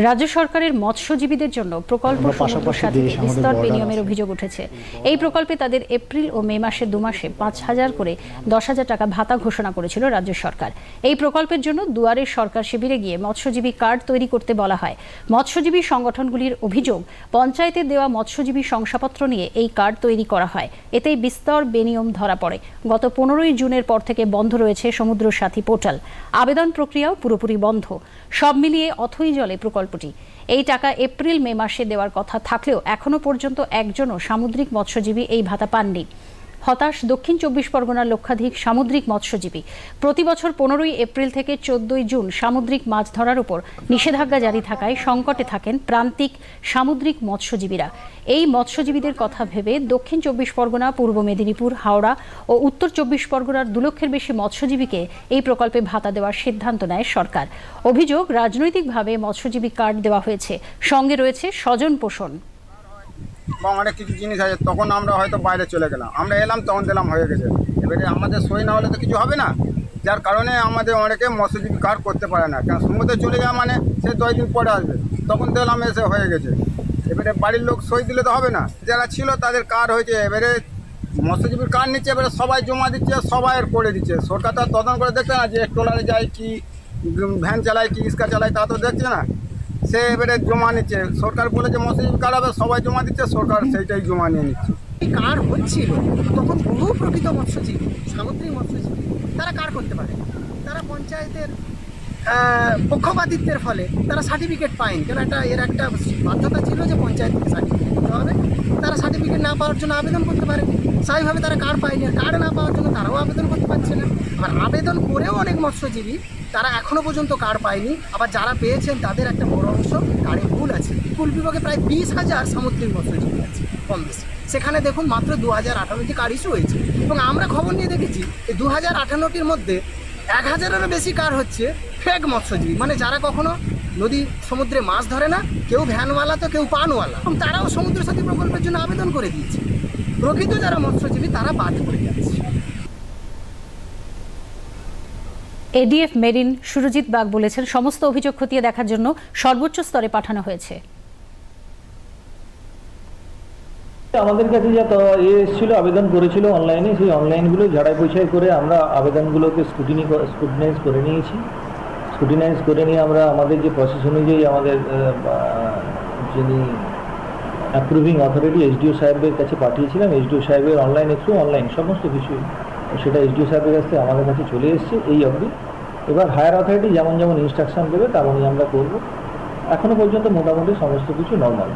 রাজ্য সরকারের মৎস্যজীবীদের জন্য প্রকল্প সমুদ্র সাথীতে বিস্তর বেনিয়মের অভিযোগ উঠেছে। এই প্রকল্পে তাদের এপ্রিল ও মে মাসে 2 মাসে 5,000 করে 10,000 টাকা ভাতা ঘোষণা করেছিল রাজ্য সরকার। এই প্রকল্পের জন্য দুয়ারে সরকার শিবিরে গিয়ে মৎস্যজীবী কার্ড তৈরি করতে বলা হয়। মৎস্যজীবী সংগঠনগুলির অভিযোগ, পঞ্চায়েতে দেওয়া মৎস্যজীবী শংসাপত্র নিয়ে এই কার্ড তৈরি করা হয়। এতেই বিস্তর বেনিয়ম ধরা পড়ে। গত 15ই জুনের পর থেকে বন্ধ রয়েছে সমুদ্র সাথী পোর্টাল। আবেদন প্রক্রিয়াও পুরোপুরি বন্ধ। সব মিলিয়ে অথই জলে প্রকল্পটি। এই টাকা এপ্রিল মে মাসে দেওয়ার কথা থাকলেও এখনো পর্যন্ত একজনও সামুদ্রিক মৎস্যজীবী এই ভাতা পাননি। হতাশ দক্ষিণ 24 পরগনার লক্ষাধিক সামুদ্রিক মৎস্যজীবী। প্রতি বছর 15ই এপ্রিল থেকে 14ই জুন সামুদ্রিক মাছ ধরার উপর নিষেধাজ্ঞা জারি থাকায় সংকটে থাকেন প্রান্তিক সামুদ্রিক মৎস্যজীবীরা। এই মৎস্যজীবীদের কথা ভেবে দক্ষিণ 24 পরগনা, পূর্ব মেদিনীপুর, হাওড়া ও উত্তর 24 পরগনার 2 লক্ষের বেশি মৎস্যজীবীকে এই প্রকল্পে ভাতা দেওয়ার সিদ্ধান্ত নেয় সরকার। অভিযোগ, রাজনৈতিকভাবে মৎস্যজীবী কার্ড দেওয়া হয়েছে, সঙ্গে রয়েছে স্বজন পোষণ বা অনেক কিছু জিনিস আছে। তখন আমরা হয়তো বাইরে চলে গেলাম, আমরা এলাম তখন দিলাম হয়ে গেছে। এবারে আমাদের সই না হলে তো কিছু হবে না, যার কারণে আমাদের অনেকে মৎস্যজীবী কার্ড করতে পারে না। কারণ সমুদ্রে চলে যাওয়া মানে সে 10 দিন পরে আসবে, তখন দিলাম এসে হয়ে গেছে। এবারে বাড়ির লোক সই দিলে তো হবে না। যারা ছিল তাদের কার্ড হয়েছে, এবারে মৎস্যজীবীর কার্ড নিচ্ছে, এবারে সবাই জমা দিচ্ছে, সবাই করে দিচ্ছে। সরকার তো তদন্ত করে দেখছে না যে ট্রলারে যায় কি ভ্যান চালায় কি রিক্সা চালায়, তা তো দেখছে না। সে এবারে জমা নিচ্ছে, সরকার বলেছে মৎস্যজীবী কার্ড হবে, সবাই জমা দিচ্ছে, সরকার সেইটাই জমা নিয়ে নিচ্ছে। এই কার্ড হচ্ছিল তখন বহু প্রকৃত মৎস্যজীবী, সামুদ্রিক মৎস্যজীবী তারা কার্ড করতে পারে। তারা পঞ্চায়েতের পক্ষপাতিত্বের ফলে তারা সার্টিফিকেট পায়নি, কেন এর একটা বাধ্যতা ছিল যে পঞ্চায়েত থেকে সার্টিফিকেট দিতে হবে। তারা সার্টিফিকেট না পাওয়ার জন্য আবেদন করতে পারে, স্বাভাবিকভাবে তারা কার্ড পায়নি। আর কার্ড না পাওয়ার জন্য তারাও আবেদন করতে পারছে না। আর আবেদন করেও অনেক মৎস্যজীবী তারা এখনও পর্যন্ত কার্ড পায়নি। আবার যারা পেয়েছেন তাদের একটা বড় অংশ কার্ডে ভুল আছে। কুল বিভাগে প্রায় 20,000 সামুদ্রিক মৎস্যজীবী আছে কম বেশি। সেখানে দেখুন মাত্র 2018টি কার্ড ইস্যু হয়েছে। এবং আমরা খবর নিয়ে দেখেছি এই 2058টির মধ্যে 1,000-এরও বেশি কার্ড হচ্ছে ফেক মৎস্যজীবী, মানে যারা কখনো নদী সমুদ্রে মাছ ধরে না, কেউ ভ্যানওয়ালা তো কেউ পানওয়ালা। এবং তারাও সমুদ্র সাথী প্রকল্পের জন্য আবেদন করে দিয়েছে। প্রকৃত যারা মৎস্যজীবী তারা বাদ পড়ে যাচ্ছে। এডিএফ মেরিন সুরজিৎ বাগ বলেছেন, সমস্ত অভিযোগ খতিয়ে দেখার জন্য সর্বোচ্চ স্তরে পাঠানো হয়েছে। আমাদের কাছে যা এসেছিল, আবেদন করেছিল অনলাইনে, সেই অনলাইনগুলো ঝাড়াই পয়সাই করে আমরা আবেদনগুলোকে স্ক্রুটিনাইজ করে নিয়েছি। স্ক্রুটিনাইজ করে নিয়ে আমরা আমাদের যে প্রসেস অনুযায়ী আমাদের যিনি অ্যাপ্রুভিং অথরিটি এসডিও সাহেবের কাছে পাঠিয়েছিলাম। এসডিও সাহেবের অনলাইন সমস্ত কিছু সেটা এসডিও সাহেবের কাছে আমাদের কাছে চলে এসছে এই অবধি। এবার হায়ার অথরিটি যেমন ইনস্ট্রাকশন দেবে তেমনই আমরা করব। এখনো পর্যন্ত মোটামুটি সমস্ত কিছু নর্মাল।